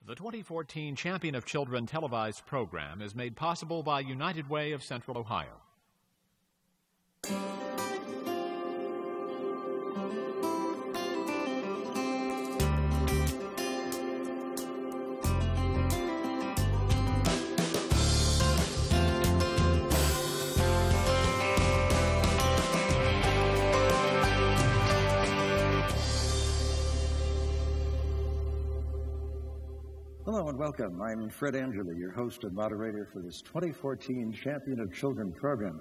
The 2014 Champion of Children televised program is made possible by United Way of Central Ohio. Hello and welcome. I'm Fred Angeli, your host and moderator for this 2014 Champion of Children program.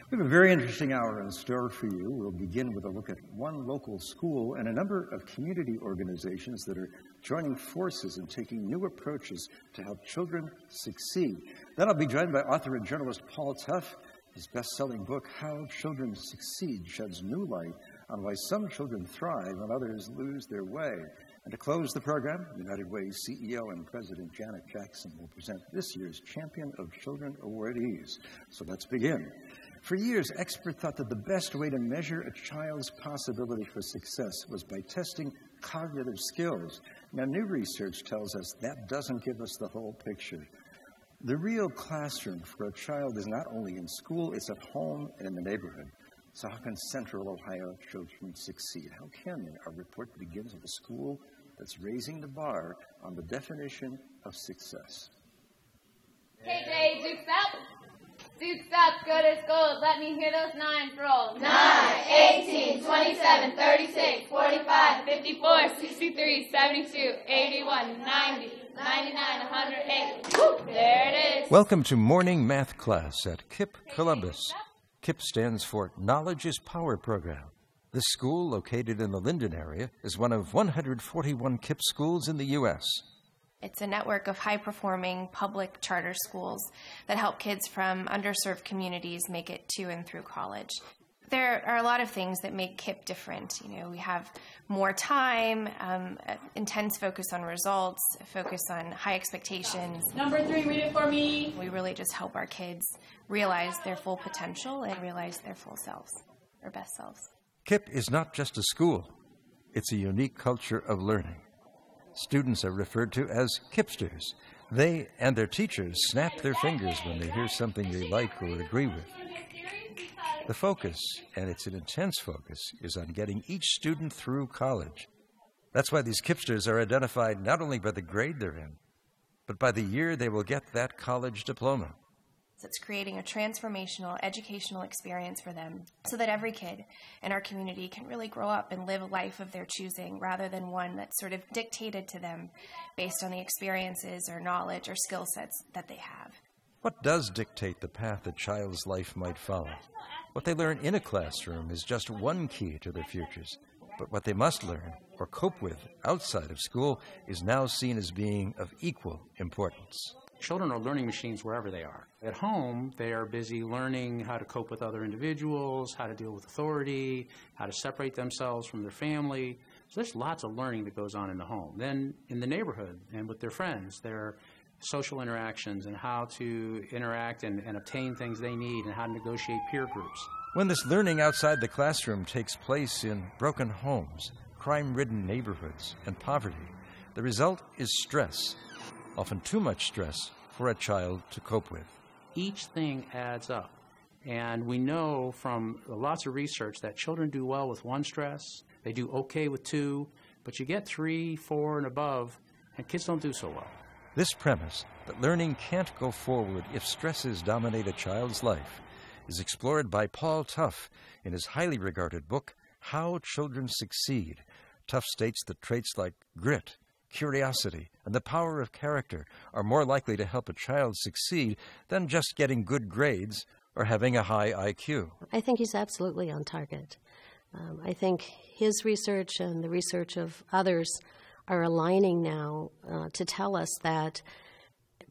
We have a very interesting hour in store for you. We'll begin with a look at one local school and a number of community organizations that are joining forces and taking new approaches to help children succeed. Then I'll be joined by author and journalist Paul Tough. His best-selling book, How Children Succeed, sheds new light on why some children thrive and others lose their way. And to close the program, United Way CEO and President Janet Jackson will present this year's Champion of Children awardees. So let's begin. For years, experts thought that the best way to measure a child's possibility for success was by testing cognitive skills. Now, new research tells us that doesn't give us the whole picture. The real classroom for a child is not only in school, it's at home and in the neighborhood. So how can Central Ohio children succeed? How can they? Our report begins with a school that's raising the bar on the definition of success. Hey, Dukes up. Dukes up, go to school. Let me hear those nines roll. 9, 18, 27, 36, 45, 54, 63, 72, 81, 90, 99, 108. Woo, there it is. Welcome to morning math class at KIPP Columbus. KIPP stands for Knowledge is Power program. This school, located in the Linden area, is one of 141 KIPP schools in the U.S. It's a network of high-performing public charter schools that help kids from underserved communities make it to and through college. There are a lot of things that make KIPP different. You know, we have more time, intense focus on results, focus on high expectations. Number 3, read it for me. We really just help our kids realize their full potential and realize their full selves, or best selves. KIPP is not just a school. It's a unique culture of learning. Students are referred to as KIPPsters. They and their teachers snap their fingers when they hear something they like or agree with. The focus, and it's an intense focus, is on getting each student through college. That's why these KIPPsters are identified not only by the grade they're in, but by the year they will get that college diploma. It's creating a transformational educational experience for them so that every kid in our community can really grow up and live a life of their choosing rather than one that's sort of dictated to them based on the experiences or knowledge or skill sets that they have. What does dictate the path a child's life might follow? What they learn in a classroom is just one key to their futures. But what they must learn or cope with outside of school is now seen as being of equal importance. Children are learning machines wherever they are. At home, they are busy learning how to cope with other individuals, how to deal with authority, how to separate themselves from their family. So there's lots of learning that goes on in the home. Then in the neighborhood and with their friends, their social interactions and how to interact and obtain things they need and how to negotiate peer groups. When this learning outside the classroom takes place in broken homes, crime-ridden neighborhoods, and poverty, the result is stress, often too much stress for a child to cope with. Each thing adds up. And we know from lots of research that children do well with 1 stress, they do okay with 2, but you get 3, 4, and above, and kids don't do so well. This premise, that learning can't go forward if stresses dominate a child's life, is explored by Paul Tough in his highly regarded book, How Children Succeed. Tough states that traits like grit, curiosity, and the power of character are more likely to help a child succeed than just getting good grades or having a high IQ. I think he's absolutely on target. I think his research and the research of others are aligning now to tell us that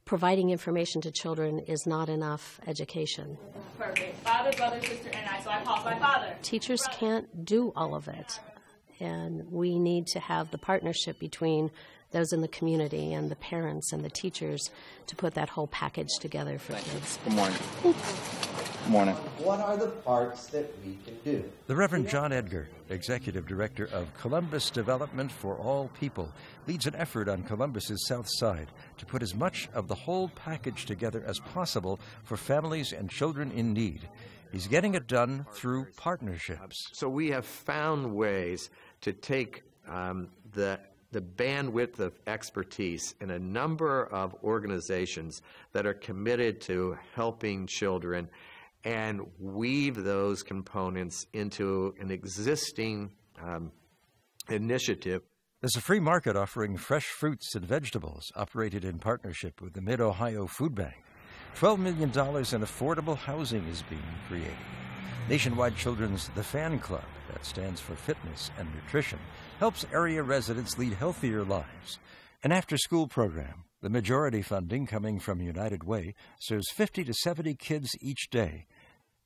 providing information to children is not enough education. Perfect. Father, brother, sister, and I. So I call my father. Teachers can't do all of it. And we need to have the partnership between those in the community and the parents and the teachers to put that whole package together for kids. Good morning. Morning. What are the parts that we can do? The Reverend John Edgar, Executive Director of Columbus Development for All People, leads an effort on Columbus's South Side to put as much of the whole package together as possible for families and children in need. He's getting it done through partnerships. So we have found ways to take the bandwidth of expertise in a number of organizations that are committed to helping children and weave those components into an existing initiative. There's a free market offering fresh fruits and vegetables operated in partnership with the Mid-Ohio Food Bank. $12 million in affordable housing is being created. Nationwide Children's The Fan Club, that stands for fitness and nutrition, helps area residents lead healthier lives. An after-school program, the majority funding coming from United Way, serves 50 to 70 kids each day.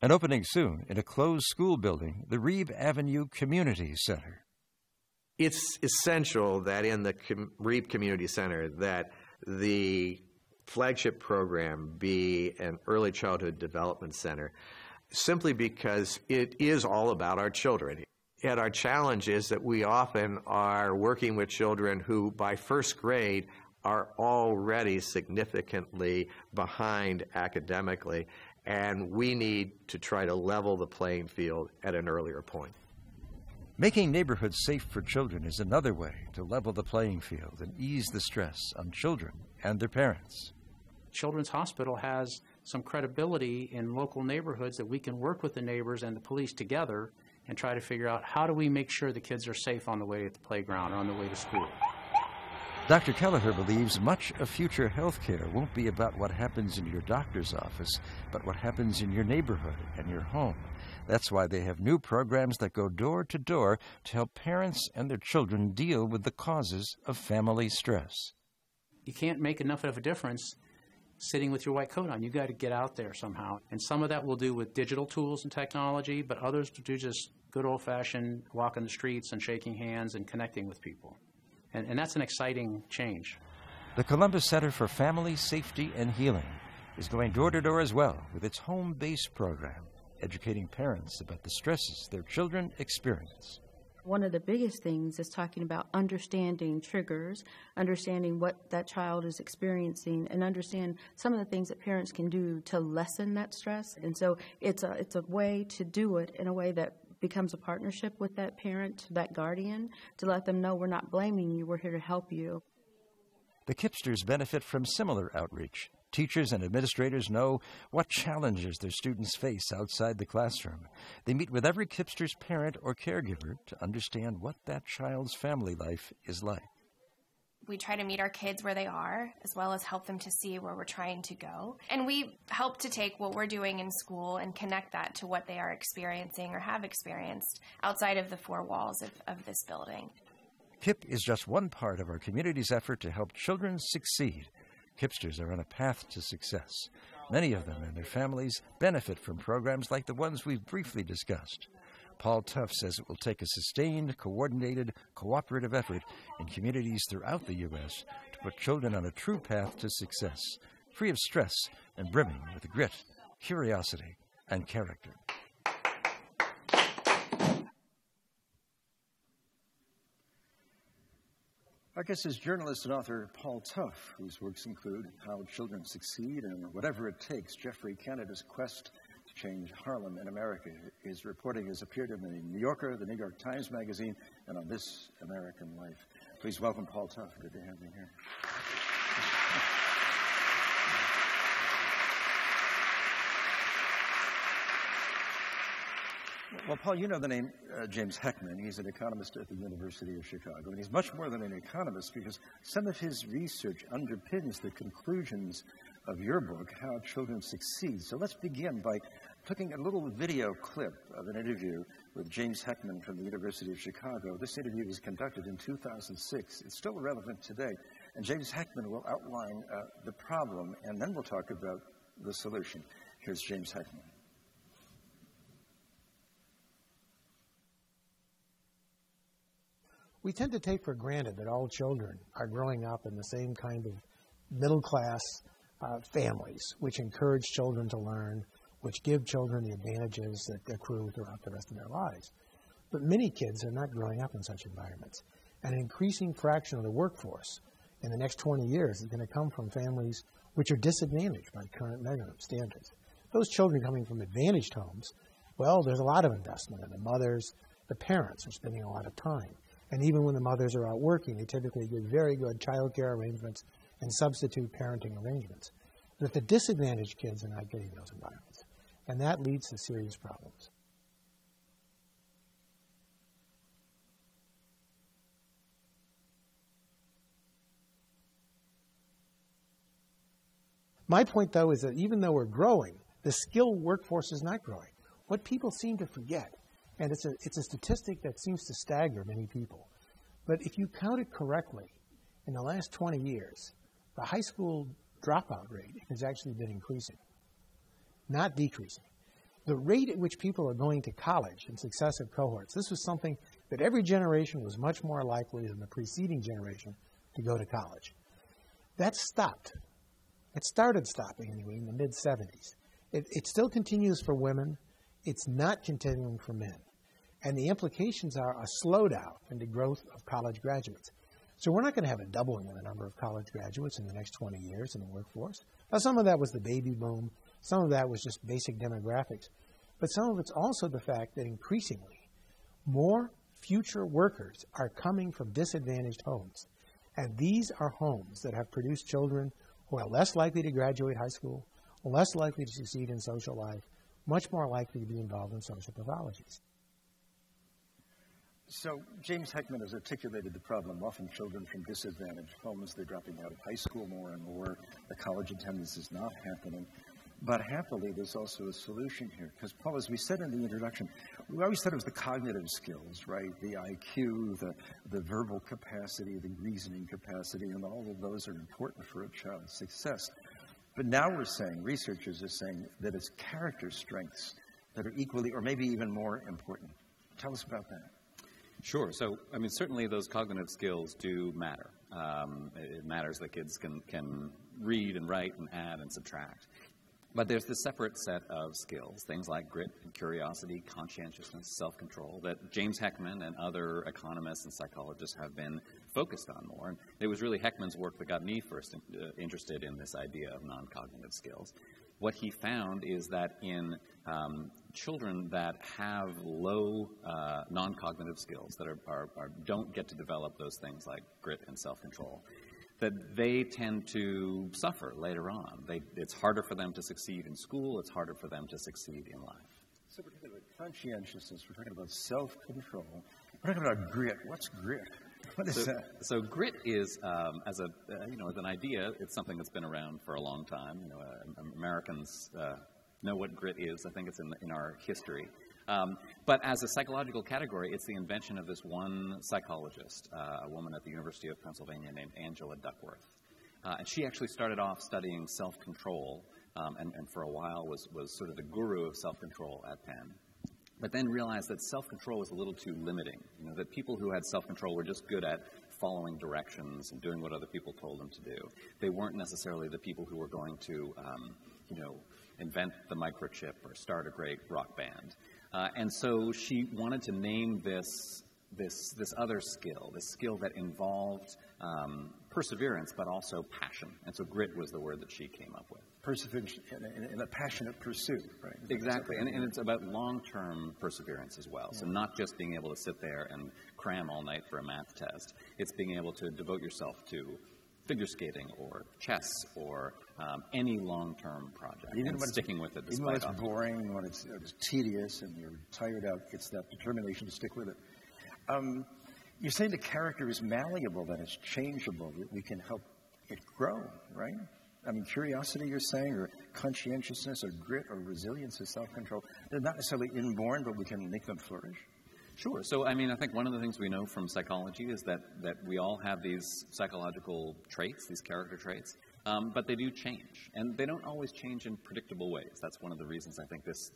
And opening soon in a closed school building, the Reeve Avenue Community Center. It's essential that in the Reeve Community Center that the flagship program be an early childhood development center, simply because it is all about our children. And our challenge is that we often are working with children who by first grade are already significantly behind academically, and we need to try to level the playing field at an earlier point. Making neighborhoods safe for children is another way to level the playing field and ease the stress on children and their parents. Children's Hospital has some credibility in local neighborhoods that we can work with the neighbors and the police together and try to figure out how do we make sure the kids are safe on the way to the playground or on the way to school. Dr. Kelleher believes much of future health care won't be about what happens in your doctor's office, but what happens in your neighborhood and your home. That's why they have new programs that go door to door to help parents and their children deal with the causes of family stress. You can't make enough of a difference sitting with your white coat on. You've got to get out there somehow. And some of that we'll do with digital tools and technology, but others do just good old-fashioned walking the streets and shaking hands and connecting with people. And that's an exciting change. The Columbus Center for Family Safety and Healing is going door to door as well with its home-based program, educating parents about the stresses their children experience. One of the biggest things is talking about understanding triggers, understanding what that child is experiencing, and understand some of the things that parents can do to lessen that stress. And so it's a way to do it in a way that becomes a partnership with that parent, that guardian, to let them know we're not blaming you, we're here to help you. The Kipsters benefit from similar outreach. Teachers and administrators know what challenges their students face outside the classroom. They meet with every Kipster's parent or caregiver to understand what that child's family life is like. We try to meet our kids where they are, as well as help them to see where we're trying to go. And we help to take what we're doing in school and connect that to what they are experiencing or have experienced outside of the four walls of this building. KIP is just one part of our community's effort to help children succeed. Kipsters are on a path to success. Many of them and their families benefit from programs like the ones we've briefly discussed. Paul Tuff says it will take a sustained, coordinated, cooperative effort in communities throughout the U.S. to put children on a true path to success, free of stress and brimming with grit, curiosity, and character. Our guest is journalist and author Paul Tuff, whose works include How Children Succeed and Whatever It Takes, Geoffrey Canada's Quest to Change Harlem in America. His reporting has appeared in the New Yorker, the New York Times Magazine, and on This American Life. Please welcome Paul Tuff. Good to have you here. Well, Paul, you know the name James Heckman. He's an economist at the University of Chicago. And he's much more than an economist because some of his research underpins the conclusions of your book, How Children Succeed. So let's begin by looking at a little video clip of an interview with James Heckman from the University of Chicago. This interview was conducted in 2006. It's still relevant today. And James Heckman will outline the problem, and then we'll talk about the solution. Here's James Heckman. We tend to take for granted that all children are growing up in the same kind of middle-class families, which encourage children to learn, which give children the advantages that accrue throughout the rest of their lives. But many kids are not growing up in such environments. And an increasing fraction of the workforce in the next 20 years is going to come from families which are disadvantaged by current measurement standards. Those children coming from advantaged homes, well, there's a lot of investment in the mothers. The parents are spending a lot of time. And even when the mothers are out working, they typically get very good child care arrangements and substitute parenting arrangements. But the disadvantaged kids are not getting those environments. And that leads to serious problems. My point, though, is that even though we're growing, the skilled workforce is not growing. What people seem to forget, and it's a statistic that seems to stagger many people, but if you count it correctly, in the last 20 years, the high school dropout rate has actually been increasing, not decreasing. The rate at which people are going to college in successive cohorts, this was something that every generation was much more likely than the preceding generation to go to college. That stopped. It started stopping anyway in the mid-'70s. It still continues for women. It's not continuing for men. And the implications are a slowdown in the growth of college graduates. So we're not going to have a doubling in the number of college graduates in the next 20 years in the workforce. Now, some of that was the baby boom. Some of that was just basic demographics. But some of it's also the fact that increasingly more future workers are coming from disadvantaged homes. And these are homes that have produced children who are less likely to graduate high school, less likely to succeed in social life, much more likely to be involved in social pathologies. So James Heckman has articulated the problem. Often children from disadvantaged homes, they're dropping out of high school more and more. The college attendance is not happening. But happily, there's also a solution here. Because, Paul, as we said in the introduction, we always thought it was the cognitive skills, right? The IQ, the verbal capacity, the reasoning capacity, and all of those are important for a child's success. But now we're saying, researchers are saying, that it's character strengths that are equally or maybe even more important. Tell us about that. Sure. So, I mean, certainly those cognitive skills do matter. It matters that kids can read and write and add and subtract. But there's this separate set of skills, things like grit and curiosity, conscientiousness, self-control, that James Heckman and other economists and psychologists have been focused on more. And it was really Heckman's work that got me first interested in this idea of non-cognitive skills. What he found is that in children that have low non-cognitive skills, that don't get to develop those things like grit and self-control, that they tend to suffer later on. It's harder for them to succeed in school. It's harder for them to succeed in life. So we're talking about conscientiousness. We're talking about self-control. We're talking about grit. What's grit? What is that? So grit is, as an idea, it's something that's been around for a long time. Americans know what grit is. I think it's in our history. But as a psychological category, it's the invention of this one psychologist, a woman at the University of Pennsylvania named Angela Duckworth. And she actually started off studying self-control and for a while was sort of the guru of self-control at Penn. But then realized that self-control was a little too limiting, that people who had self-control were just good at following directions and doing what other people told them to do. They weren't necessarily the people who were going to, invent the microchip or start a great rock band. And so she wanted to name this other skill, this skill that involved perseverance but also passion. And so grit was the word that she came up with. Perseverance in a passionate pursuit, right? Exactly. And it's about long-term perseverance as well. Yeah. So not just being able to sit there and cram all night for a math test. It's being able to devote yourself to figure skating or chess or any long-term project, even when sticking with it. Even when it's boring, when it's tedious and you're tired out, it's that determination to stick with it. You're saying the character is malleable, that it's changeable, that we can help it grow, right? I mean, curiosity, you're saying, or conscientiousness, or grit, or resilience, or self-control, they're not necessarily inborn, but we can make them flourish. Sure. So, I mean, I think one of the things we know from psychology is that we all have these psychological traits, these character traits, but they do change. And they don't always change in predictable ways. That's one of the reasons I think this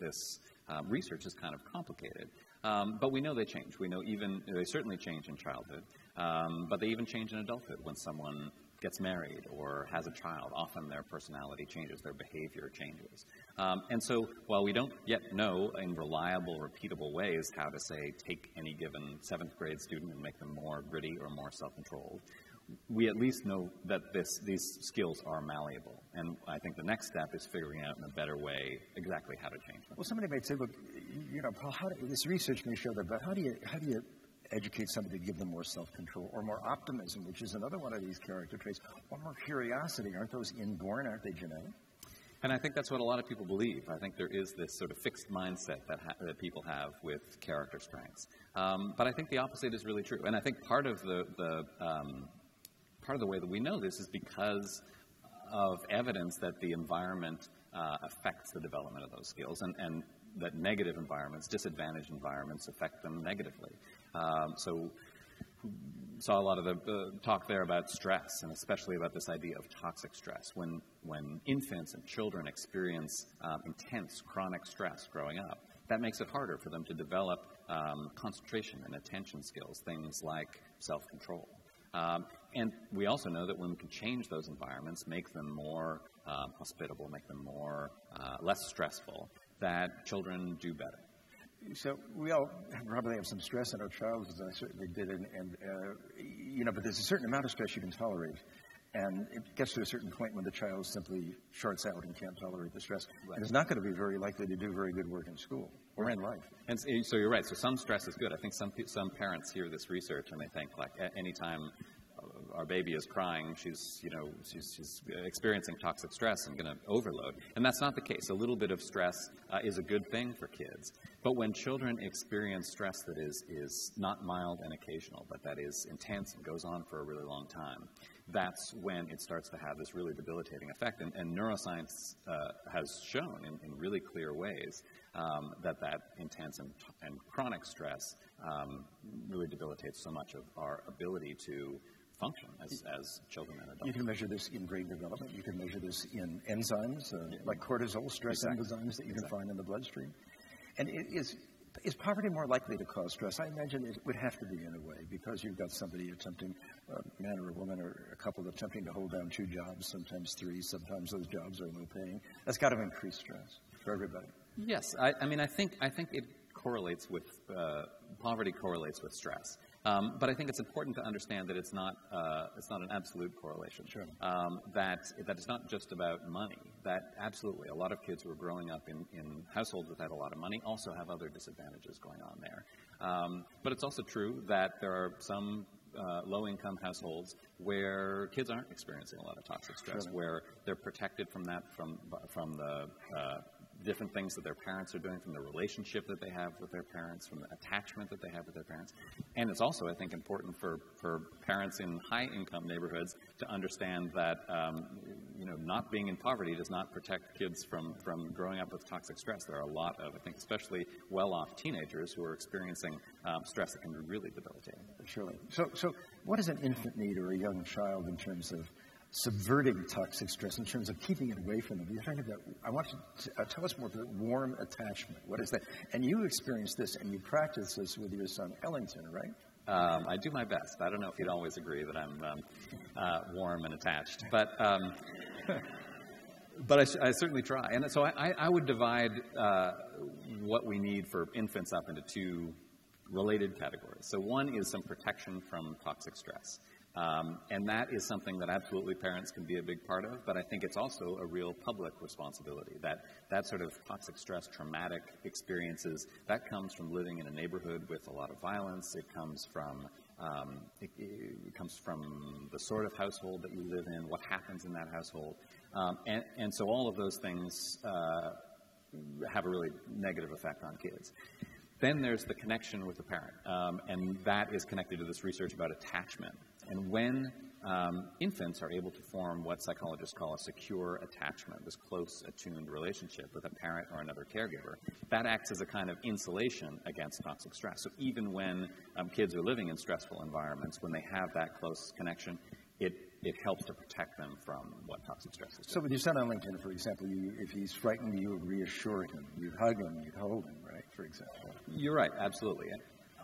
research is kind of complicated. But we know they change. We know they certainly change in childhood, but they even change in adulthood when someone gets married or has a child, often their personality changes, their behavior changes. And so while we don't yet know in reliable, repeatable ways how to, say, take any given 7th grade student and make them more gritty or more self-controlled, we at least know that these skills are malleable. And I think the next step is figuring out in a better way exactly how to change them. Well, somebody might say, look, Paul, this research may show that, but how do you educate somebody to give them more self-control or more optimism, which is another one of these character traits, or more curiosity? Aren't those inborn? Aren't they genetic? And I think that's what a lot of people believe. I think there is this sort of fixed mindset that people have with character strengths. But I think the opposite is really true. And I think part of the way that we know this is because of evidence that the environment affects the development of those skills, and that negative environments, disadvantaged environments, affect them negatively. So saw a lot of the talk there about stress, and especially about this idea of toxic stress. When infants and children experience intense chronic stress growing up, that makes it harder for them to develop concentration and attention skills, things like self-control. And we also know that when we can change those environments, make them more hospitable, make them more less stressful, that children do better. So we all probably have some stress in our childhood, as I certainly did, but there's a certain amount of stress you can tolerate, and it gets to a certain point when the child simply shorts out and can't tolerate the stress, right, and is not going to be very likely to do very good work in school or in life. And so you're right. So some stress is good. I think some parents hear this research and they think, like, anytime our baby is crying, she's experiencing toxic stress and going to overload. And that's not the case. A little bit of stress is a good thing for kids. But when children experience stress that is not mild and occasional, but that is intense and goes on for a really long time, that's when it starts to have this really debilitating effect. And neuroscience has shown in really clear ways that intense and chronic stress really debilitates so much of our ability to function as children and adults. You can measure this in brain development. You can measure this in enzymes, like cortisol, stress enzymes that you can find in the bloodstream. And is poverty more likely to cause stress? I imagine it would have to be in a way, because you've got somebody attempting, a man or a woman or a couple attempting to hold down 2 jobs, sometimes 3, sometimes those jobs are low paying. That's got to increase stress for everybody. Yes, I think it correlates with poverty correlates with stress. But I think it's important to understand that it's not an absolute correlation. Sure. That it's not just about money. That absolutely, a lot of kids who are growing up in households without a lot of money also have other disadvantages going on there. But it's also true that there are some low-income households where kids aren't experiencing a lot of toxic stress, Sure. where they're protected from that from the different things that their parents are doing, from the relationship that they have with their parents, from the attachment that they have with their parents. And it's also, I think, important for parents in high-income neighborhoods to understand that not being in poverty does not protect kids from growing up with toxic stress. There are a lot of, I think, especially well-off teenagers who are experiencing stress that can be really debilitating. Surely. So what does an infant need, or a young child, in terms of subverting toxic stress, in terms of keeping it away from them? You're talking about, I want you to tell us more about warm attachment. What is that? And you experienced this, and you practice this with your son, Ellington, right? I do my best. I don't know if he'd always agree that I'm warm and attached, but I certainly try. And so I would divide what we need for infants up into 2 related categories. So one is some protection from toxic stress. And that is something that absolutely parents can be a big part of, but I think it's also a real public responsibility. That sort of toxic stress, traumatic experiences, that comes from living in a neighborhood with a lot of violence. It comes from the sort of household that you live in, what happens in that household. And so all of those things have a really negative effect on kids. Then there's the connection with the parent, and that is connected to this research about attachment. And when infants are able to form what psychologists call a secure attachment, this close, attuned relationship with a parent or another caregiver, that acts as a kind of insulation against toxic stress. So even when kids are living in stressful environments, when they have that close connection, it helps to protect them from what toxic stress is. So with your son on LinkedIn, for example, if he's frightened, you would reassure him. You'd hug him, you'd hold him, right, for example? You're right, absolutely.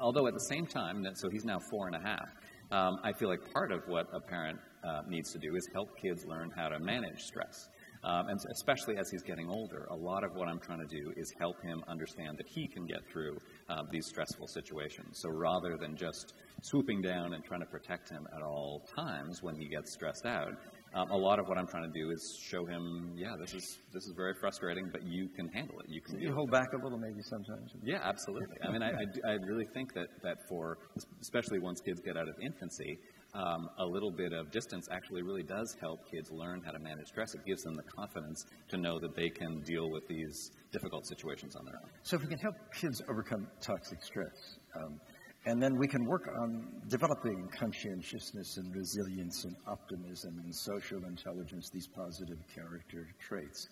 Although at the same time, so he's now 4.5, I feel like part of what a parent needs to do is help kids learn how to manage stress. And especially as he's getting older, a lot of what I'm trying to do is help him understand that he can get through these stressful situations. So rather than just swooping down and trying to protect him at all times when he gets stressed out, a lot of what I'm trying to do is show him, yeah, this is very frustrating, but you can handle it. You can. You hold back a little, maybe sometimes. Yeah, absolutely. I mean, I really think that for, especially once kids get out of infancy, a little bit of distance actually really does help kids learn how to manage stress. It gives them the confidence to know that they can deal with these difficult situations on their own. So if we can help kids overcome toxic stress, and then we can work on developing conscientiousness and resilience and optimism and social intelligence, these positive character traits.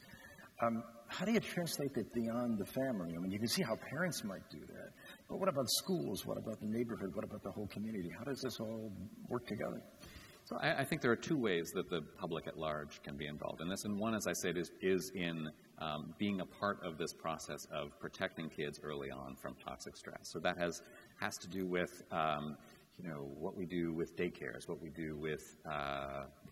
How do you translate that beyond the family? I mean, you can see how parents might do that. But what about schools? What about the neighborhood? What about the whole community? How does this all work together? So I think there are two ways that the public at large can be involved in this. And one, as I said, is in being a part of this process of protecting kids early on from toxic stress. So that has to do with what we do with daycares, what we do with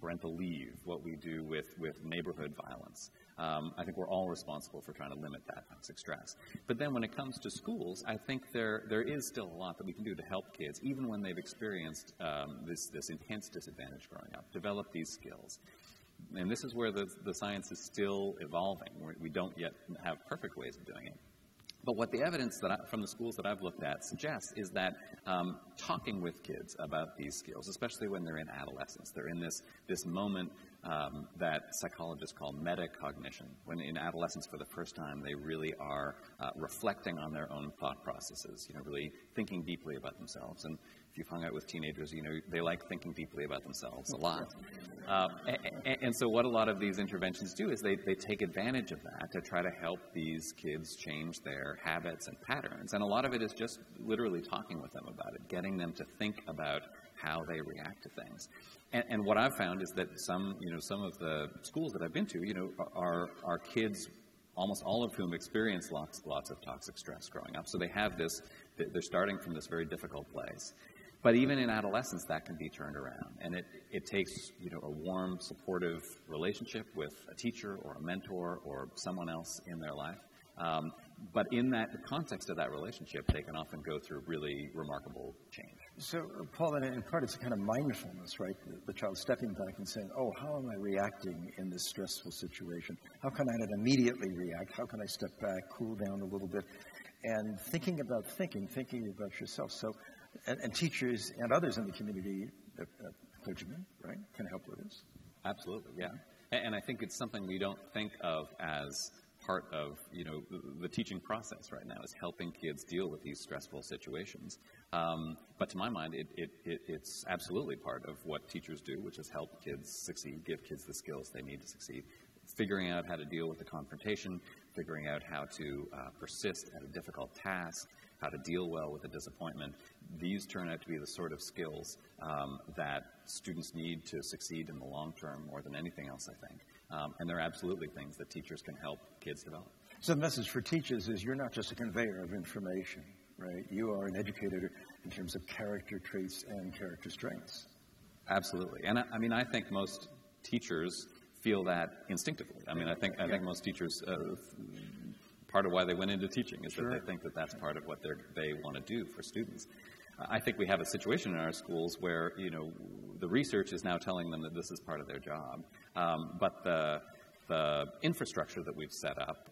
parental leave, what we do with neighborhood violence. I think we're all responsible for trying to limit that toxic stress. But then when it comes to schools, I think there is still a lot that we can do to help kids, even when they've experienced this intense disadvantage growing up, develop these skills. And this is where the science is still evolving. We don't yet have perfect ways of doing it. But what the evidence from the schools that I've looked at suggests is that talking with kids about these skills, especially when they're in adolescence, they're in this moment that psychologists call metacognition. When in adolescence for the first time, they really are reflecting on their own thought processes, really thinking deeply about themselves. And if you've hung out with teenagers, they like thinking deeply about themselves a lot. And so what a lot of these interventions do is they take advantage of that to try to help these kids change their habits and patterns. And a lot of it is just literally talking with them about it, getting them to think about how they react to things. And what I've found is that some of the schools that I've been to, are kids, almost all of whom experience lots of toxic stress growing up. So they have this, they're starting from this very difficult place. But even in adolescence, that can be turned around. And it takes, a warm, supportive relationship with a teacher or a mentor or someone else in their life. But in the context of that relationship, they can often go through really remarkable change. So, Paul, in part, it's a kind of mindfulness, right? The child stepping back and saying, oh, how am I reacting in this stressful situation? How can I not immediately react? How can I step back, cool down a little bit? And thinking about yourself. So, and teachers and others in the community, clergymen, right, can help with this. Absolutely, yeah. And I think it's something we don't think of as part of, the teaching process right now, is helping kids deal with these stressful situations. But to my mind, it's absolutely part of what teachers do, which is help kids succeed, give kids the skills they need to succeed. Figuring out how to deal with the confrontation, figuring out how to persist at a difficult task, how to deal well with a disappointment. These turn out to be the sort of skills that students need to succeed in the long term more than anything else, I think. And they're absolutely things that teachers can help kids develop. So the message for teachers is you're not just a conveyor of information, right? You are an educator in terms of character traits and character strengths. Absolutely. And I think most teachers feel that instinctively. I think most teachers, part of why they went into teaching is that they think that that's part of what they want to do for students. I think we have a situation in our schools where, the research is now telling them that this is part of their job, but the infrastructure that we've set up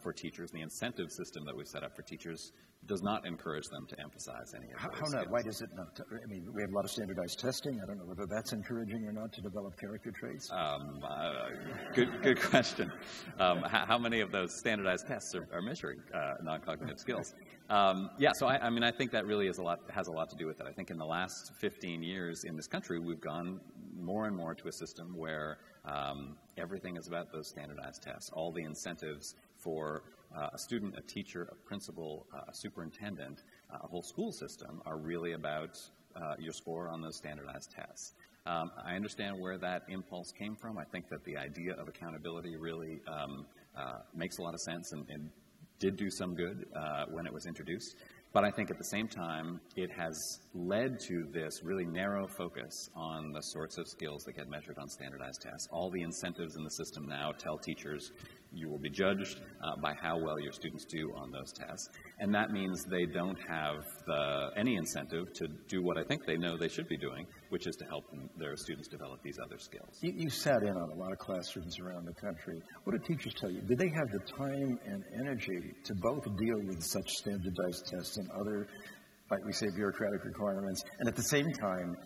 for teachers, the incentive system that we've set up for teachers, does not encourage them to emphasize any of those skills. How not? Why does it not? We have a lot of standardized testing. I don't know whether that's encouraging or not to develop character traits. Good question. How many of those standardized tests are measuring non-cognitive skills? So I think that really has a lot to do with it. I think in the last 15 years in this country, we've gone more and more to a system where everything is about those standardized tests. All the incentives for a student, a teacher, a principal, a superintendent, a whole school system are really about your score on those standardized tests. I understand where that impulse came from. I think that the idea of accountability really makes a lot of sense and did do some good when it was introduced. But I think at the same time, it has led to this really narrow focus on the sorts of skills that get measured on standardized tests. All the incentives in the system now tell teachers you will be judged by how well your students do on those tests. And that means they don't have any incentive to do what I think they know they should be doing, which is to help their students develop these other skills. You sat in on a lot of classrooms around the country. What did teachers tell you? Did they have the time and energy to both deal with such standardized tests and other, like we say, bureaucratic requirements, and at the same time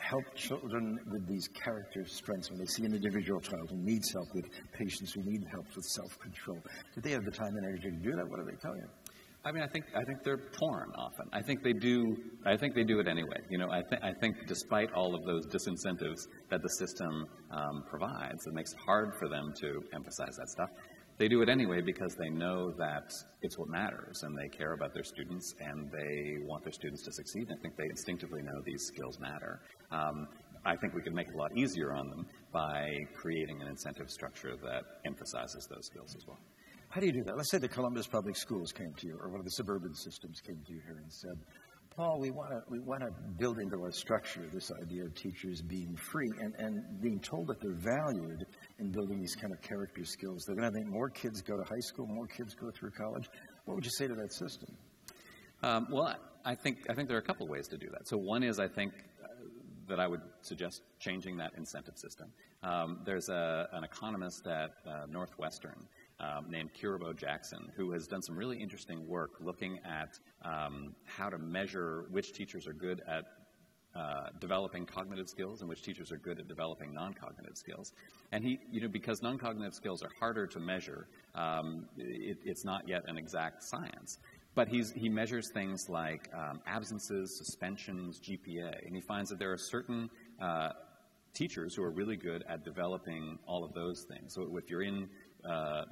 help children with these character strengths when they see an individual child who needs help, with patients who need help with self-control? Did they have the time and energy to do that? What do they tell you? I mean, I think they're torn often. I think they do it anyway. You know, I think despite all of those disincentives that the system provides, it makes it hard for them to emphasize that stuff. They do it anyway because they know that it's what matters, and they care about their students, and they want their students to succeed. I think they instinctively know these skills matter. I think we could make it a lot easier on them by creating an incentive structure that emphasizes those skills as well. How do you do that? Let's say the Columbus Public Schools came to you, or one of the suburban systems came to you here and said, Paul, we want to build into our structure this idea of teachers being free and being told that they're valued in building these kind of character skills. They're going to make more kids go to high school, more kids go through college. What would you say to that system? Well, I think there are a couple of ways to do that. So one is, I think, that I would suggest changing that incentive system. There's an economist at Northwestern named Kirabo Jackson, who has done some really interesting work looking at how to measure which teachers are good at developing cognitive skills and which teachers are good at developing non-cognitive skills. And he, because non-cognitive skills are harder to measure, it's not yet an exact science. But he measures things like absences, suspensions, GPA, and he finds that there are certain teachers who are really good at developing all of those things. So if you're in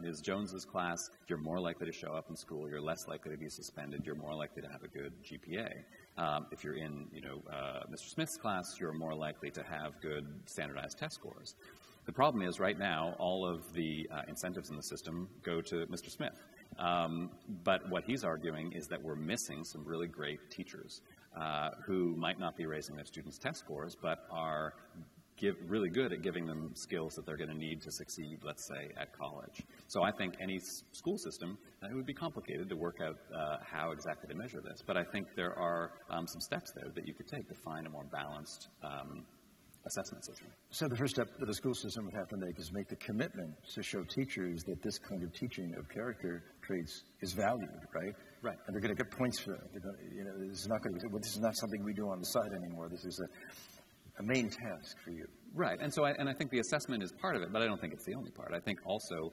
Ms. Jones's class, you're more likely to show up in school, you're less likely to be suspended, you're more likely to have a good GPA. If you're in, Mr. Smith's class, you're more likely to have good standardized test scores. The problem is, right now, all of the incentives in the system go to Mr. Smith. But what he's arguing is that we're missing some really great teachers who might not be raising their students' test scores, but are really good at giving them skills that they're going to need to succeed, let's say, at college. So I think any school system, it would be complicated to work out how exactly to measure this. But I think there are some steps there that you could take to find a more balanced assessment system. So the first step that the school system would have to make is make the commitment to show teachers that this kind of teaching of character traits is valued, right? Right. And they're going to get points for that. This is not going to be, this is not something we do on the side anymore. This is a main task for you. Right. And so I think the assessment is part of it, but I don't think it's the only part. I think also,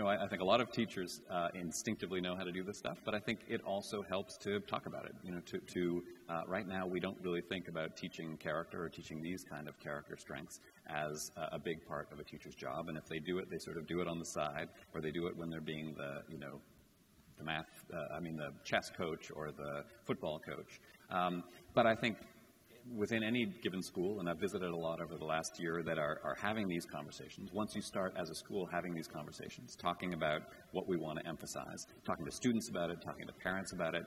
I think a lot of teachers instinctively know how to do this stuff, but I think it also helps to talk about it. Right now, we don't really think about teaching character or teaching these kind of character strengths as a big part of a teacher's job. And if they do it, they sort of do it on the side, or they do it when they're being the chess coach or the football coach. But I think within any given school, and I've visited a lot over the last year that are having these conversations, once you start as a school having these conversations, talking about what we want to emphasize, talking to students about it, talking to parents about it,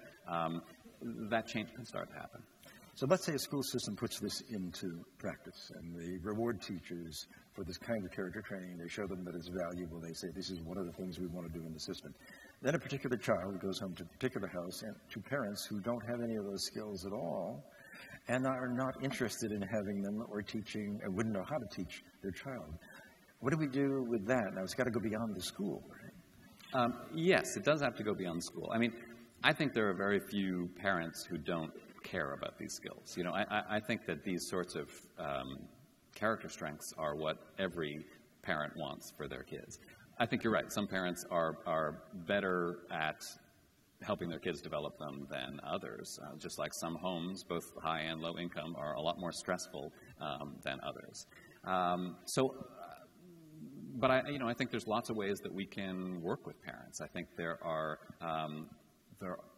that change can start to happen. So let's say a school system puts this into practice, and they reward teachers for this kind of character training. They show them that it's valuable. They say, this is one of the things we want to do in the system. Then a particular child goes home to a particular house and to parents who don't have any of those skills at all and are not interested in having them or teaching, or wouldn't know how to teach their child. What do we do with that? Now, it's got to go beyond the school, right? Yes, it does have to go beyond school. I mean, I think there are very few parents who don't care about these skills. I think that these sorts of character strengths are what every parent wants for their kids. I think you're right. Some parents are better at helping their kids develop them than others. Just like some homes, both high and low income, are a lot more stressful than others. But I think there's lots of ways that we can work with parents. I think there are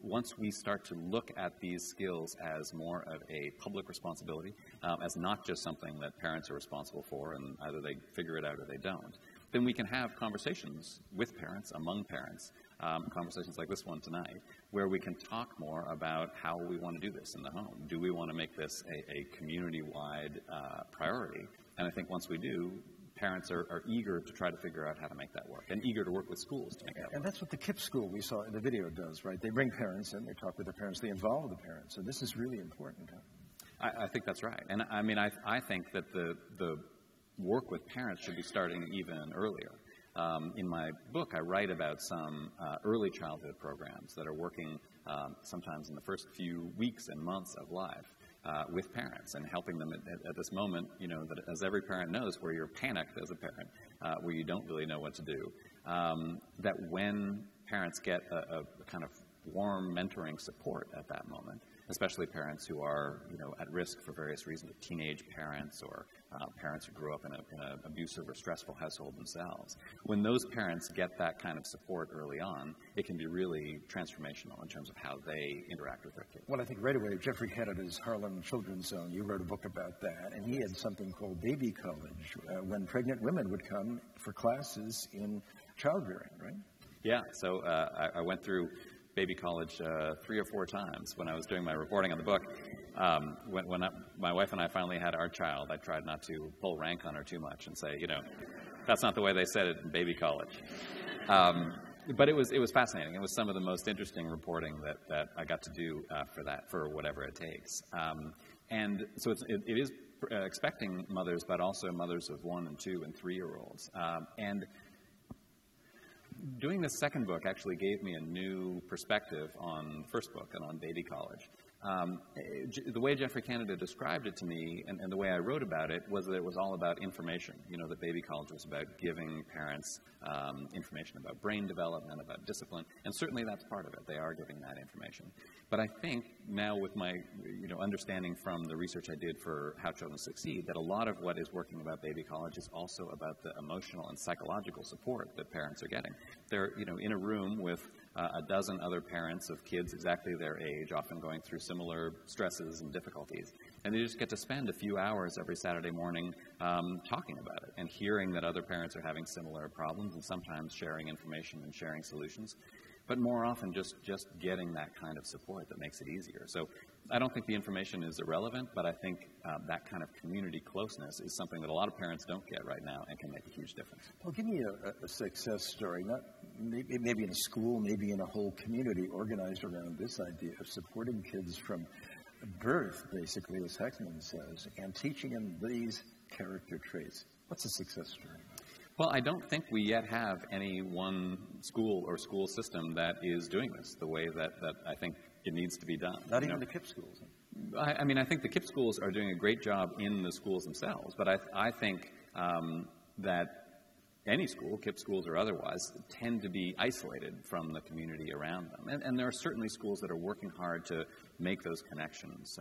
once we start to look at these skills as more of a public responsibility, as not just something that parents are responsible for and either they figure it out or they don't, then we can have conversations with parents, among parents, conversations like this one tonight, where we can talk more about how we want to do this in the home. Do we want to make this a community-wide priority? And I think once we do, parents are eager to try to figure out how to make that work, and eager to work with schools to make that work. And that's what the KIPP school we saw in the video does, right? They bring parents in, they talk with the parents, they involve the parents. So this is really important. I think that's right. And I mean, I think that the work with parents should be starting even earlier. In my book, I write about some early childhood programs that are working sometimes in the first few weeks and months of life with parents, and helping them at this moment, you know, that as every parent knows, where you're panicked as a parent, where you don't really know what to do, that when parents get a kind of warm mentoring support at that moment, especially parents who are, you know, at risk for various reasons, teenage parents or parents who grew up in an abusive or stressful household themselves. When those parents get that kind of support early on, it can be really transformational in terms of how they interact with their kids. Well, I think right away, Geoffrey Canada's Harlem Children's Zone, you wrote a book about that, and he had something called Baby College, when pregnant women would come for classes in childbearing, right? Yeah, so I went through Baby College 3 or 4 times when I was doing my reporting on the book. When my wife and I finally had our child, I tried not to pull rank on her too much and say, you know, that's not the way they said it in Baby College. But it was fascinating. It was some of the most interesting reporting that I got to do for whatever it takes. And so it is expecting mothers, but also mothers of 1 and 2 and 3-year-olds. And doing this second book actually gave me a new perspective on the first book and on Baby College. The way Geoffrey Canada described it to me, and the way I wrote about it, was that it was all about information. You know, that Baby College was about giving parents information about brain development, about discipline, and certainly that's part of it. They are giving that information. But I think now with my, you know, understanding from the research I did for How Children Succeed, that a lot of what is working about Baby College is also about the emotional and psychological support that parents are getting. They're, you know, in a room with a dozen other parents of kids exactly their age, often going through similar stresses and difficulties. And they just get to spend a few hours every Saturday morning talking about it and hearing that other parents are having similar problems, and sometimes sharing information and sharing solutions. But more often just getting that kind of support that makes it easier. So I don't think the information is irrelevant, but I think that kind of community closeness is something that a lot of parents don't get right now and can make a huge difference. Well, give me a success story, not maybe in a school, maybe in a whole community organized around this idea of supporting kids from birth, basically, as Heckman says, and teaching them these character traits. What's a success story? Well, I don't think we yet have any one school or school system that is doing this the way that I think it needs to be done. Not even the KIPP schools. I mean, I think the KIPP schools are doing a great job in the schools themselves, but I think that any school, KIPP schools or otherwise, tend to be isolated from the community around them. And there are certainly schools that are working hard to make those connections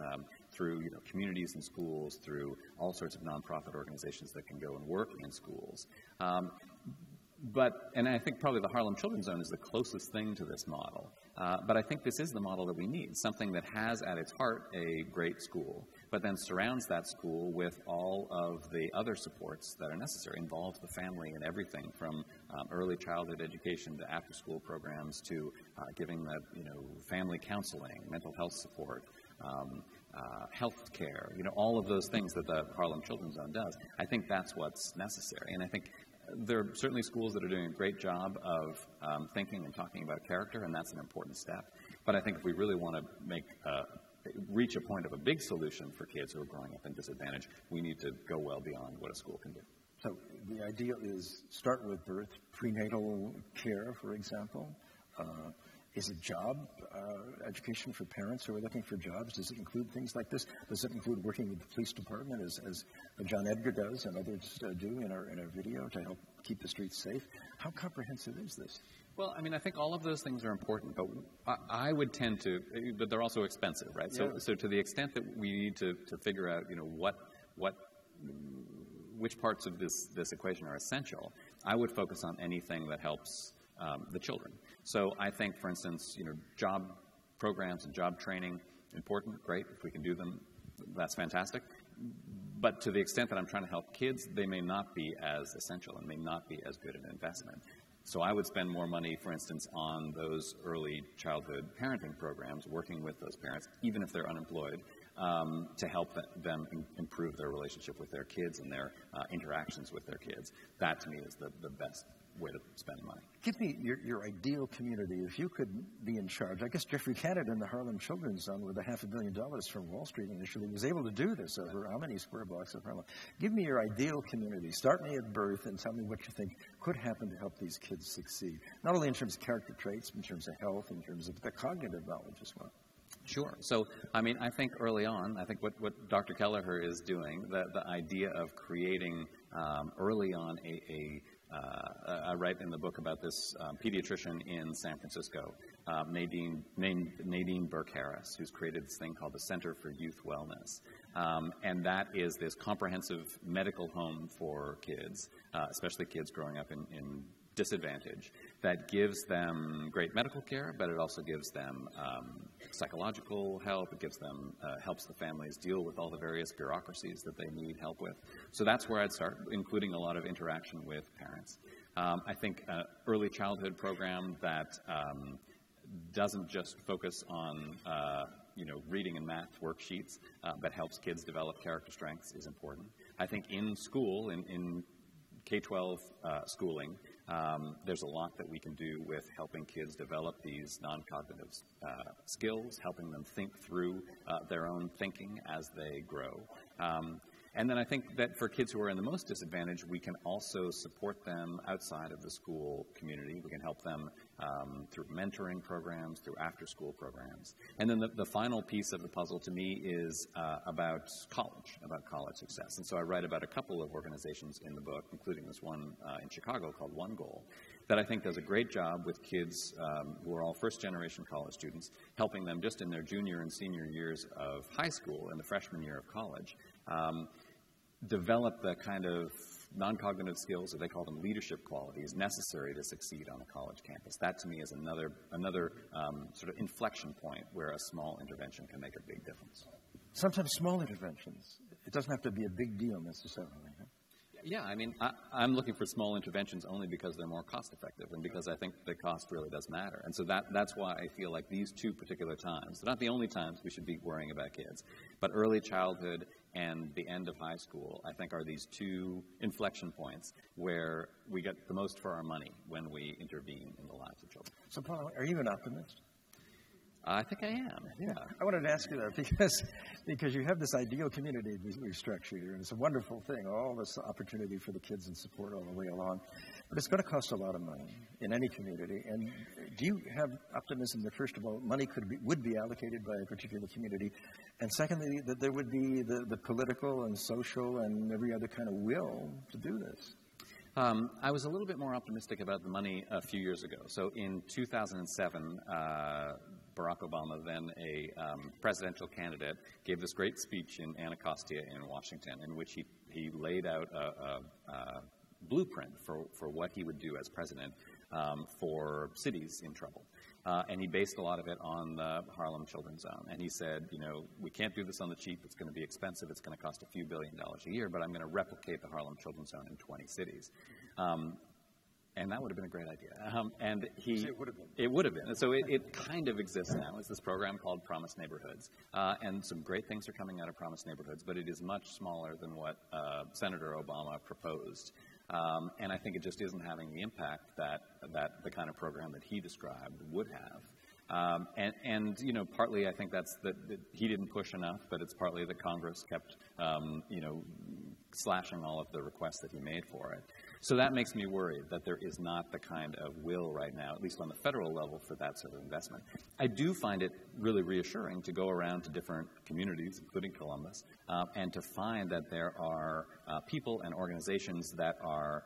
through, you know, communities and schools, through all sorts of nonprofit organizations that can go and work in schools. And I think probably the Harlem Children's Zone is the closest thing to this model. But I think this is the model that we need, something that has at its heart a great school, but then surrounds that school with all of the other supports that are necessary, involves the family in everything from early childhood education to after-school programs to giving the, you know, family counseling, mental health support, health care, you know, all of those things that the Harlem Children's Zone does. I think that's what's necessary. And I think there are certainly schools that are doing a great job of thinking and talking about character, and that's an important step. But I think if we really want to reach a point of a big solution for kids who are growing up in disadvantage, we need to go well beyond what a school can do. So the idea is start with birth, prenatal care, for example. Is it job education for parents who are looking for jobs? Does it include things like this? Does it include working with the police department, as John Edgar does and others do in our video to help keep the streets safe? How comprehensive is this? Well, I mean, I think all of those things are important, but I would tend to, but they're also expensive, right? Yeah. So to the extent that we need to figure out, you know, which parts of this equation are essential, I would focus on anything that helps the children. So I think, for instance, you know, job programs and job training, important, great. If we can do them, that's fantastic. But to the extent that I'm trying to help kids, they may not be as essential and may not be as good an investment. So I would spend more money, for instance, on those early childhood parenting programs, working with those parents, even if they're unemployed, to help them improve their relationship with their kids and their interactions with their kids. That, to me, is the best way to spend money. Give me your ideal community. If you could be in charge, I guess Geoffrey Canada in the Harlem Children's Zone with $500 million from Wall Street initially was able to do this over how many square blocks of Harlem? Give me your ideal community. Start me at birth and tell me what you think could happen to help these kids succeed, not only in terms of character traits, but in terms of health, in terms of the cognitive knowledge as well. Sure. So, I mean, I think early on, I think what Dr. Kelleher is doing, the idea of creating early on I write in the book about this pediatrician in San Francisco, named Nadine Burke-Harris, who's created this thing called the Center for Youth Wellness. And that is this comprehensive medical home for kids, especially kids growing up in disadvantage, that gives them great medical care, but it also gives them psychological help. It gives them, helps the families deal with all the various bureaucracies that they need help with. So that's where I'd start, including a lot of interaction with parents. I think an early childhood program that doesn't just focus on reading and math worksheets, but helps kids develop character strengths is important. I think in school, in K-12 schooling, there's a lot that we can do with helping kids develop these non-cognitive skills, helping them think through their own thinking as they grow. And then I think that for kids who are in the most disadvantaged, we can also support them outside of the school community. We can help them through mentoring programs, through after-school programs. And then the final piece of the puzzle to me is about college success. And so I write about a couple of organizations in the book, including this one in Chicago called One Goal, that I think does a great job with kids who are all first-generation college students, helping them just in their junior and senior years of high school and the freshman year of college, develop the kind of non-cognitive skills, or they call them leadership qualities, necessary to succeed on a college campus. That, to me, is another sort of inflection point where a small intervention can make a big difference. Sometimes small interventions, it doesn't have to be a big deal necessarily. Huh? Yeah, I mean, I'm looking for small interventions only because they're more cost-effective and because I think the cost really does matter. And so that's why I feel like these two particular times, they're not the only times we should be worrying about kids, but early childhood and the end of high school, I think, are these two inflection points where we get the most for our money when we intervene in the lives of children. So, Paul, are you an optimist? I think I am. Yeah. I wanted to ask you that because you have this ideal community we've structured here, and it's a wonderful thing, all this opportunity for the kids and support all the way along. But it's going to cost a lot of money in any community. And do you have optimism that, first of all, money would be allocated by a particular community, and secondly, that there would be the political and social and every other kind of will to do this? I was a little bit more optimistic about the money a few years ago. So in 2007, Barack Obama, then a presidential candidate, gave this great speech in Anacostia in Washington, in which he laid out a blueprint for what he would do as president for cities in trouble. And he based a lot of it on the Harlem Children's Zone. And he said, we can't do this on the cheap. It's going to be expensive. It's going to cost a few $1 billion a year, but I'm going to replicate the Harlem Children's Zone in 20 cities. And that would have been a great idea. And it would have been. It would have been. And so it kind of exists now. It's this program called Promise Neighborhoods. And some great things are coming out of Promise Neighborhoods, but it is much smaller than what Senator Obama proposed. And I think it just isn't having the impact that the kind of program that he described would have. And partly I think that's that he didn't push enough, but it's partly that Congress kept, slashing all of the requests that he made for it. So that makes me worried that there is not the kind of will right now, at least on the federal level, for that sort of investment. I do find it really reassuring to go around to different communities, including Columbus, and to find that there are people and organizations that are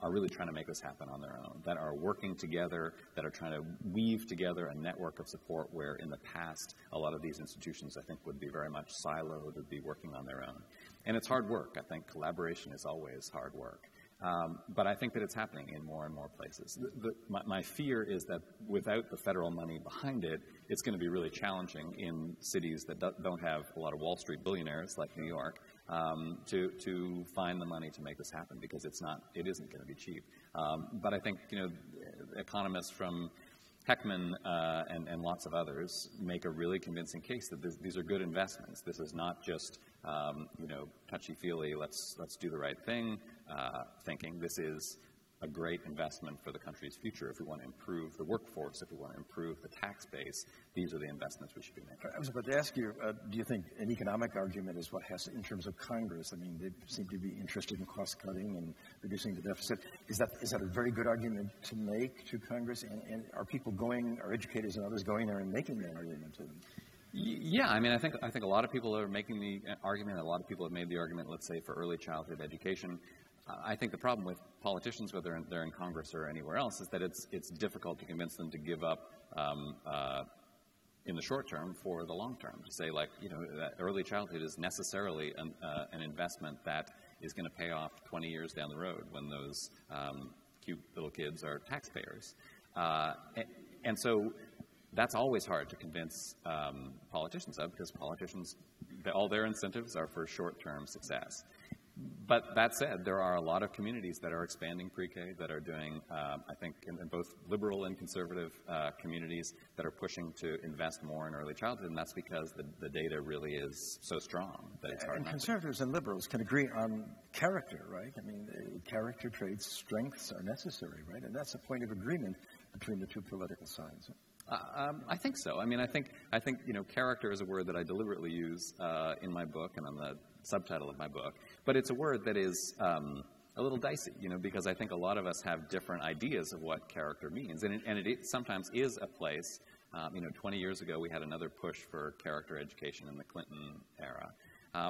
really trying to make this happen on their own, that are working together, that are trying to weave together a network of support where in the past a lot of these institutions, I think, would be very much siloed, would be working on their own. And it's hard work. I think collaboration is always hard work. But I think that it's happening in more and more places. My fear is that without the federal money behind it, it's going to be really challenging in cities that don't have a lot of Wall Street billionaires like New York to find the money to make this happen, because it isn't going to be cheap. But I think, economists from Heckman and lots of others make a really convincing case that these are good investments. This is not just, touchy-feely, let's do the right thing thinking. This is a great investment for the country's future. If we want to improve the workforce, if we want to improve the tax base, these are the investments we should be making. I was about to ask you, do you think an economic argument is what has, in terms of Congress? I mean, they seem to be interested in cost-cutting and reducing the deficit. Is that a very good argument to make to Congress? And are people are educators and others going there and making that argument to them? Yeah, I mean, I think a lot of people are making the argument. A lot of people have made the argument, let's say, for early childhood education. I think the problem with politicians, whether they're in Congress or anywhere else, is that it's difficult to convince them to give up in the short term for the long term. To say, like, that early childhood is necessarily an investment that is going to pay off 20 years down the road when those cute little kids are taxpayers. And so that's always hard to convince politicians of, because politicians, all their incentives are for short-term success. But that said, there are a lot of communities that are expanding pre-K, that are doing, I think, in both liberal and conservative communities that are pushing to invest more in early childhood, and that's because the data really is so strong that it's hard. And conservatives and liberals can agree on character, right? I mean, character traits, strengths are necessary, right? And that's a point of agreement between the two political sides. I think so. I mean, I think character is a word that I deliberately use in my book and on the subtitle of my book, but it's a word that is a little dicey, because I think a lot of us have different ideas of what character means, and it sometimes is a place. 20 years ago we had another push for character education in the Clinton era,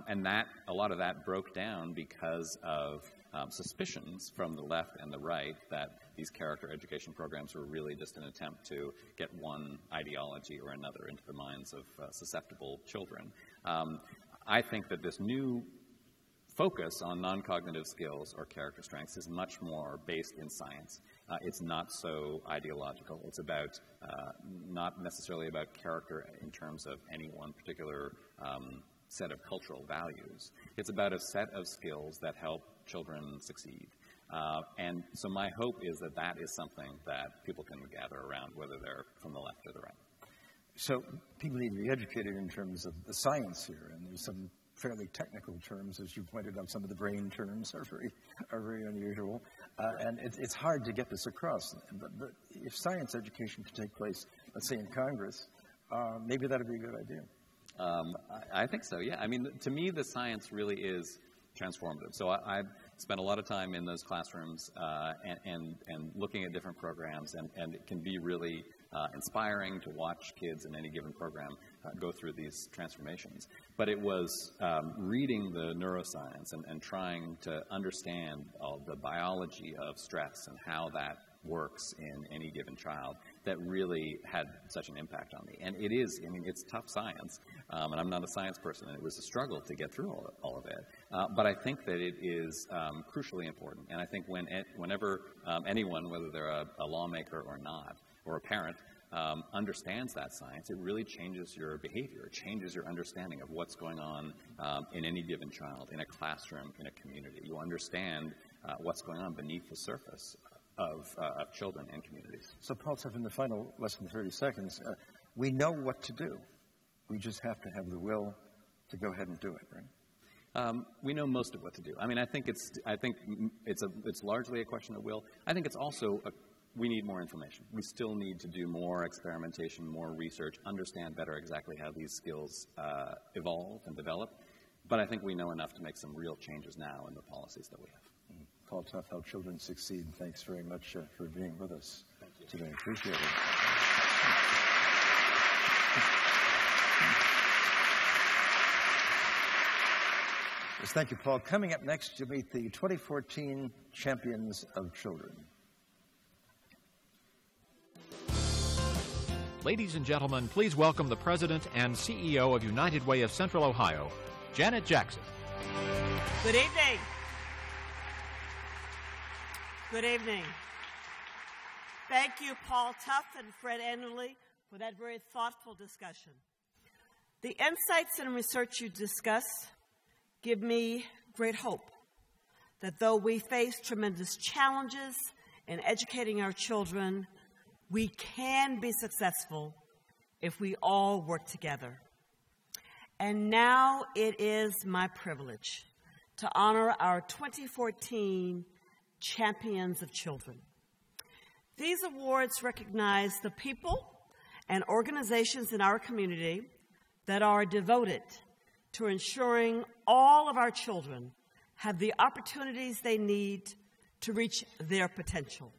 and a lot of that broke down because of suspicions from the left and the right that these character education programs were really just an attempt to get one ideology or another into the minds of susceptible children. I think that this new focus on non-cognitive skills or character strengths is much more based in science. It's not so ideological. It's about not necessarily about character in terms of any one particular set of cultural values. It's about a set of skills that help children succeed. And so my hope is that is something that people can gather around, whether they're from the left or the right. So people need to be educated in terms of the science here, and there's some fairly technical terms, as you pointed out. Some of the brain terms are very unusual, and it's hard to get this across. But if science education could take place, let's say in Congress, maybe that would be a good idea. I think so. Yeah. I mean, to me, the science really is transformative. So I've spent a lot of time in those classrooms and looking at different programs, and it can be really inspiring to watch kids in any given program go through these transformations. But it was reading the neuroscience and trying to understand all the biology of stress and how that works in any given child that really had such an impact on me. And it is, I mean, it's tough science, and I'm not a science person, and it was a struggle to get through all of it. But I think that it is crucially important. And I think whenever anyone, whether they're a lawmaker or not, or a parent, understands that science, it really changes your behavior. It changes your understanding of what's going on in any given child, in a classroom, in a community. You understand what's going on beneath the surface of children and communities. So, Paul, in the final less than 30 seconds, we know what to do. We just have to have the will to go ahead and do it, right? We know most of what to do. I mean, I think it's largely a question of will. I think it's also we need more information. We still need to do more experimentation, more research, understand better exactly how these skills evolve and develop. But I think we know enough to make some real changes now in the policies that we have. Paul Tough, Help Children Succeed. Thanks very much for being with us today. Appreciate it. Yes, thank you, Paul. Coming up next, you'll meet the 2014 Champions of Children. Ladies and gentlemen, please welcome the President and CEO of United Way of Central Ohio, Janet Jackson. Good evening. Good evening. Thank you, Paul Tough and Fred Enderly, for that very thoughtful discussion. The insights and research you discuss give me great hope that though we face tremendous challenges in educating our children, we can be successful if we all work together. And now it is my privilege to honor our 2014 Champions of Children. These awards recognize the people and organizations in our community that are devoted to ensuring all of our children have the opportunities they need to reach their potential.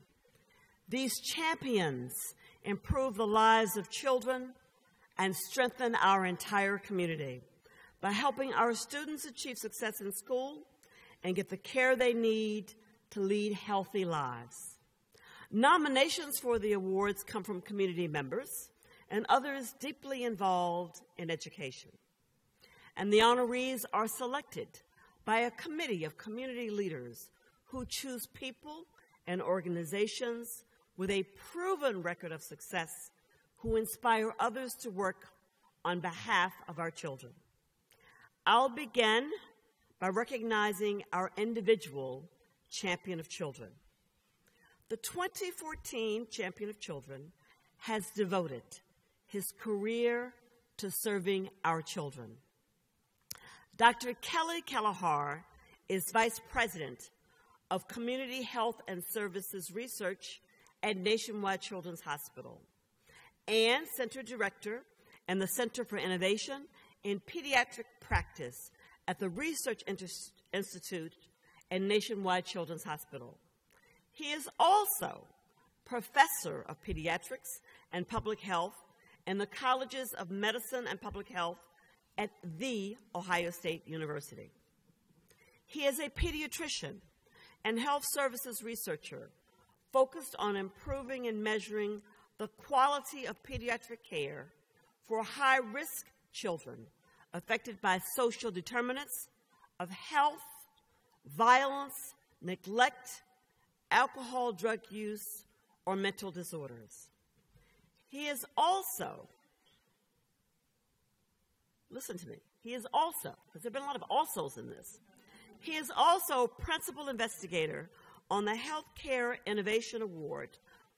These champions improve the lives of children and strengthen our entire community by helping our students achieve success in school and get the care they need to lead healthy lives. Nominations for the awards come from community members and others deeply involved in education. And the honorees are selected by a committee of community leaders who choose people and organizations with a proven record of success who inspire others to work on behalf of our children. I'll begin by recognizing our individual Champion of Children. The 2014 Champion of Children has devoted his career to serving our children. Dr. Kelleher is Vice President of Community Health and Services Research at Nationwide Children's Hospital and Center Director in the Center for Innovation in Pediatric Practice at the Research Institute at Nationwide Children's Hospital. He is also Professor of Pediatrics and Public Health in the Colleges of Medicine and Public Health at The Ohio State University. He is a pediatrician and health services researcher focused on improving and measuring the quality of pediatric care for high-risk children affected by social determinants of health, violence, neglect, alcohol, drug use, or mental disorders. He is also, listen to me, he is also, because there have been a lot of alsos in this, he is also principal investigator on the Healthcare Innovation Award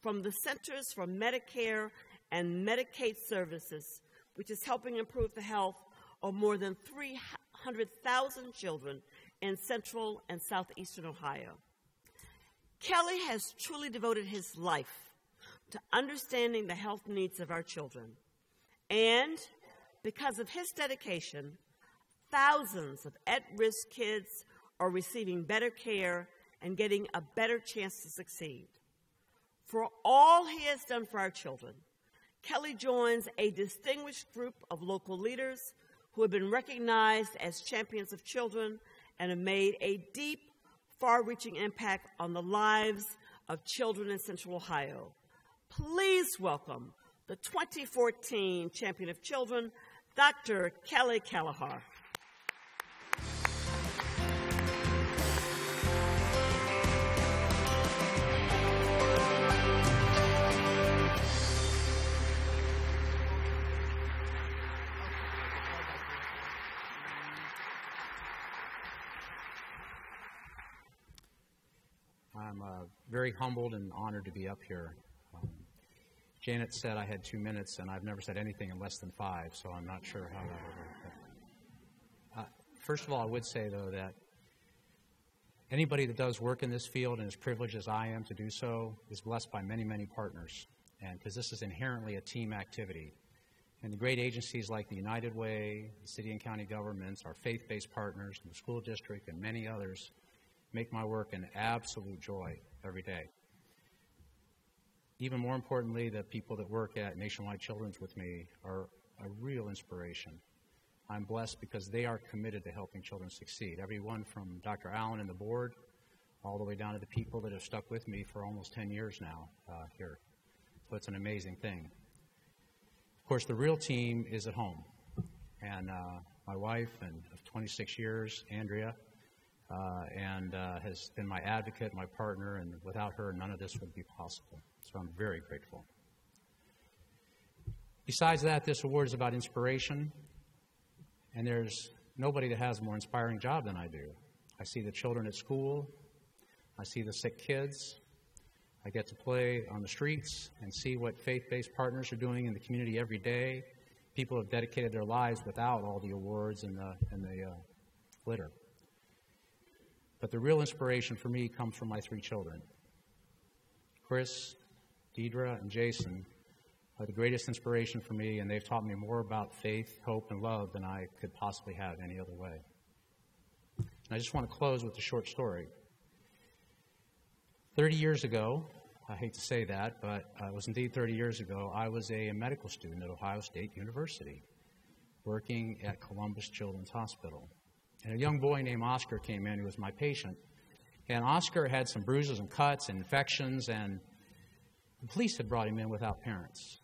from the Centers for Medicare and Medicaid Services, which is helping improve the health of more than 300,000 children in central and southeastern Ohio. Kelly has truly devoted his life to understanding the health needs of our children. And because of his dedication, thousands of at-risk kids are receiving better care and getting a better chance to succeed. For all he has done for our children, Kelly joins a distinguished group of local leaders who have been recognized as champions of children and have made a deep, far-reaching impact on the lives of children in Central Ohio. Please welcome the 2014 Champion of Children, Dr. Kelleher. I'm very humbled and honored to be up here. Janet said I had 2 minutes, and I've never said anything in less than 5, so I'm not sure how that will work. First of all, I would say, though, that anybody that does work in this field and is privileged as I am to do so is blessed by many, many partners, and because this is inherently a team activity. And the great agencies like the United Way, the city and county governments, our faith-based partners, the school district, and many others make my work an absolute joy every day. Even more importantly, the people that work at Nationwide Children's with me are a real inspiration. I'm blessed because they are committed to helping children succeed. Everyone from Dr. Allen and the board all the way down to the people that have stuck with me for almost 10 years now here. So it's an amazing thing. Of course, the real team is at home. And my wife of 26 years, Andrea, has been my advocate, my partner, and without her, none of this would be possible. So I'm very grateful. Besides that, this award is about inspiration, and there's nobody that has a more inspiring job than I do. I see the children at school. I see the sick kids. I get to play on the streets and see what faith-based partners are doing in the community every day. People have dedicated their lives without all the awards and the glitter. But the real inspiration for me comes from my 3 children. Chris, Deidre, and Jason are the greatest inspiration for me, and they've taught me more about faith, hope, and love than I could possibly have any other way. And I just want to close with a short story. 30 years ago, I hate to say that, but it was indeed 30 years ago, I was a medical student at Ohio State University, working at Columbus Children's Hospital. And a young boy named Oscar came in who was my patient. And Oscar had some bruises and cuts and infections, and the police had brought him in without parents.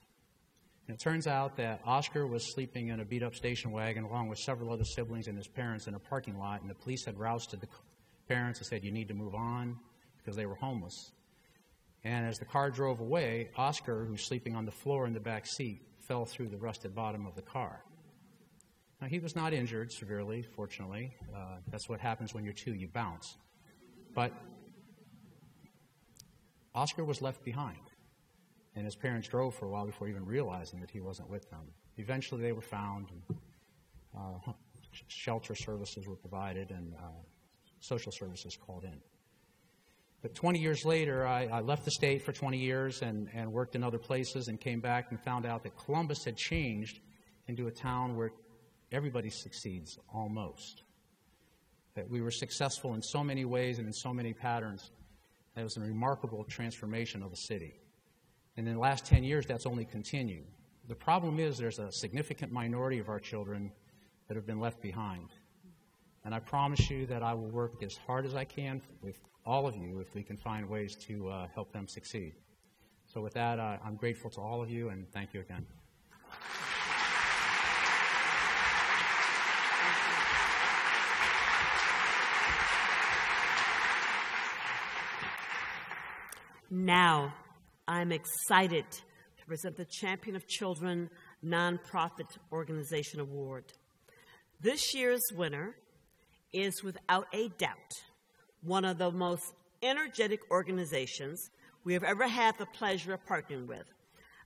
And it turns out that Oscar was sleeping in a beat-up station wagon along with several other siblings and his parents in a parking lot, and the police had rousted the parents and said, "You need to move on," because they were homeless. And as the car drove away, Oscar, who's sleeping on the floor in the back seat, fell through the rusted bottom of the car. Now, he was not injured severely, fortunately. That's what happens when you're 2, you bounce. But Oscar was left behind, and his parents drove for a while before even realizing that he wasn't with them. Eventually, they were found, and shelter services were provided, and social services called in. But 20 years later, I left the state for 20 years and worked in other places and came back and found out that Columbus had changed into a town where everybody succeeds, almost. That we were successful in so many ways and in so many patterns. It was a remarkable transformation of the city. And in the last 10 years, that's only continued. The problem is there's a significant minority of our children that have been left behind. And I promise you that I will work as hard as I can with all of you if we can find ways to help them succeed. So with that, I'm grateful to all of you, and thank you again. Now, I'm excited to present the Champion of Children Nonprofit Organization Award. This year's winner is without a doubt one of the most energetic organizations we have ever had the pleasure of partnering with.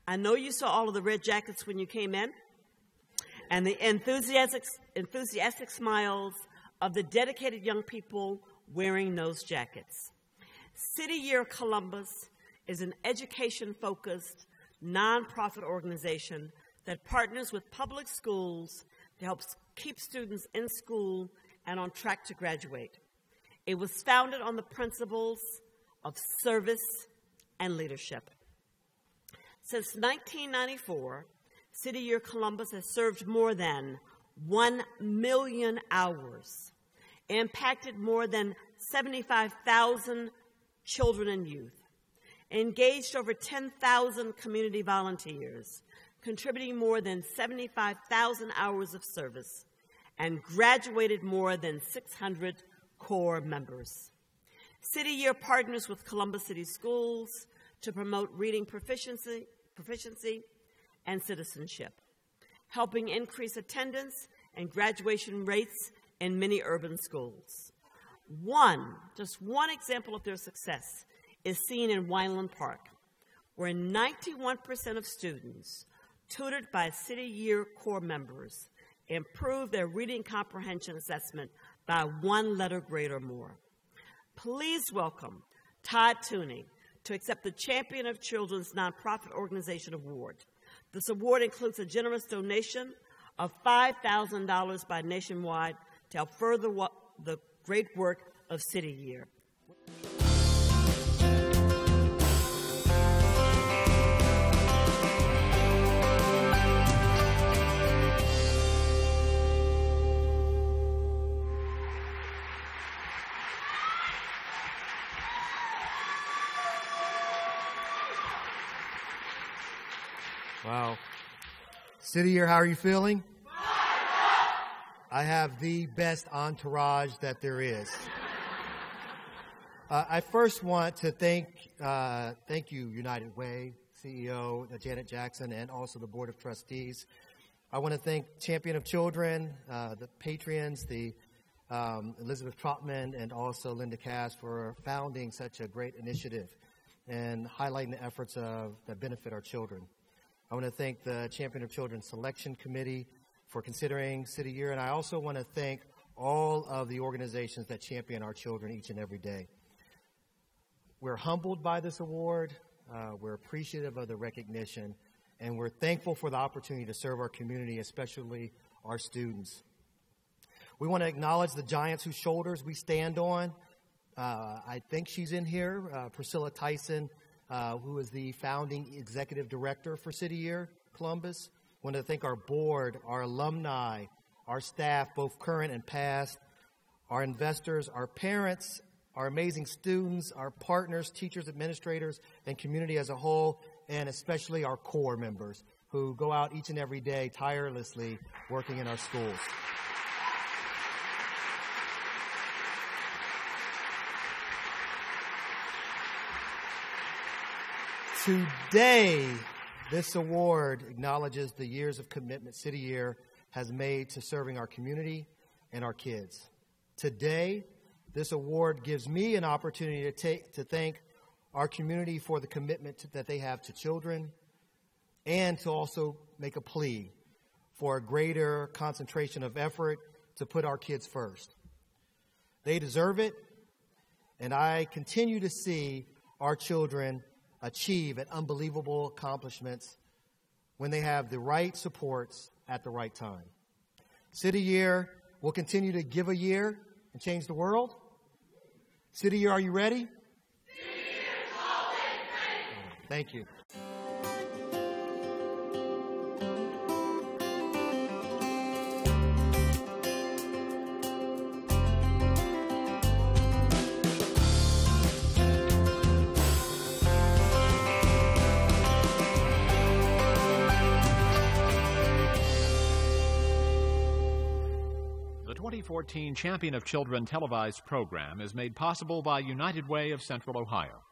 I know you saw all of the red jackets when you came in, and the enthusiastic smiles of the dedicated young people wearing those jackets. City Year Columbus is an education-focused, nonprofit organization that partners with public schools to help keep students in school and on track to graduate. It was founded on the principles of service and leadership. Since 1994, City Year Columbus has served more than 1 million hours, impacted more than 75,000 children and youth, engaged over 10,000 community volunteers, contributing more than 75,000 hours of service, and graduated more than 600 core members. City Year partners with Columbus City Schools to promote reading proficiency and citizenship, helping increase attendance and graduation rates in many urban schools. Just one example of their success is seen in Wineland Park, where 91% of students tutored by City Year core members improved their reading comprehension assessment by 1 letter grade or more. Please welcome Todd Tooney to accept the Champion of Children's Nonprofit Organization Award. This award includes a generous donation of $5,000 by Nationwide to help further the great work of City Year. Wow. City Year, how are you feeling? I have the best entourage that there is. I first want to thank you, United Way CEO Janet Jackson, and also the Board of Trustees. I want to thank Champion of Children, the patrons, the Elizabeth Trotman, and also Linda Cass for founding such a great initiative and highlighting the efforts that benefit our children. I want to thank the Champion of Children Selection Committee for considering City Year, and I also want to thank all of the organizations that champion our children each and every day. We're humbled by this award, we're appreciative of the recognition, and we're thankful for the opportunity to serve our community, especially our students. We want to acknowledge the giants whose shoulders we stand on. I think she's in here, Priscilla Tyson, who is the founding executive director for City Year Columbus. I want to thank our board, our alumni, our staff, both current and past, our investors, our parents, our amazing students, our partners, teachers, administrators, and community as a whole, and especially our core members who go out each and every day tirelessly working in our schools. Today, this award acknowledges the years of commitment City Year has made to serving our community and our kids. Today, this award gives me an opportunity to thank our community for the commitment that they have to children, and to also make a plea for a greater concentration of effort to put our kids first. They deserve it, and I continue to see our children achieve unbelievable accomplishments when they have the right supports at the right time. City Year will continue to give a year and change the world. City Year, are you ready? City Year is always ready. Thank you. The 2014 Champion of Children televised program is made possible by United Way of Central Ohio.